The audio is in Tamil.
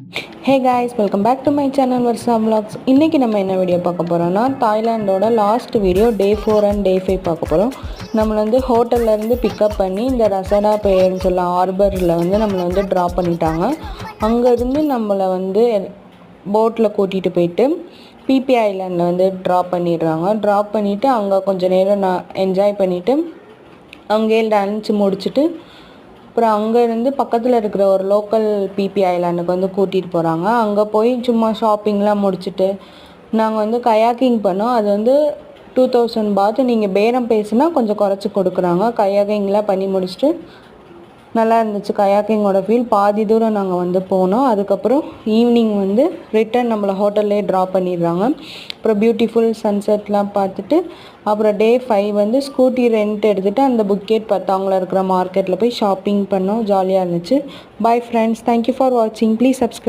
Hey guys, welcome back to my channel Varsa Vlogs. இன்னைக்கு நம்ம என்ன வீடியோ பார்க்க போறோம்னா தாய்லாந்தோட லாஸ்ட் வீடியோ டே 4 அண்ட் டே 5 பார்க்க போறோம். நம்மள வந்து ஹோட்டல்ல இருந்து பிக்கப் பண்ணி இந்த ரசடா பேர்னு சொல்ல ஹார்பர்ல வந்து நம்மள வந்து டிராப் பண்ணிட்டாங்க. அங்க இருந்து நம்மள வந்து போட்ல கூட்டிட்டு போயிட்டு பிபி ஐலாண்ட்ல வந்து டிராப் பண்ணிடுறாங்க. டிராப் பண்ணிட்டு அங்க கொஞ்ச நேரம் என்ஜாய் பண்ணிட்டு அங்கேயே லஞ்ச் முடிச்சுட்டு அப்புறம் அங்கேருந்து பக்கத்தில் இருக்கிற ஒரு லோக்கல் பிபி ஐலாண்டுக்கு வந்து கூட்டிகிட்டு போகிறாங்க. அங்கே போய் சும்மா ஷாப்பிங்லாம் முடிச்சுட்டு நாங்கள் வந்து கயாக்கிங் பண்ணோம். அது வந்து 2000 பாத். நீங்கள் பேரம் பேசுனா கொஞ்சம் குறைச்சி கொடுக்குறாங்க. கயாக்கிங்லாம் பண்ணி முடிச்சுட்டு நல்லா இருந்துச்சு கயாக்கிங்கோட ஃபீல். பாதி தூரம் நாங்கள் வந்து போனோம். அதுக்கப்புறம் ஈவினிங் வந்து ரிட்டன் நம்மளை ஹோட்டல்லே ட்ராப் பண்ணிடுறாங்க. அப்புறம் பியூட்டிஃபுல் சன்செட்லாம் பார்த்துட்டு அப்புறம் டே 5 வந்து ஸ்கூட்டி ரெண்ட் எடுத்துகிட்டு அந்த புக்கெட் பத்தாவங்கள இருக்கிற மார்க்கெட்டில் போய் ஷாப்பிங் பண்ணோம். ஜாலியாக இருந்துச்சு. பை ஃப்ரெண்ட்ஸ், தேங்க்யூ ஃபார் வாட்சிங். Please subscribe.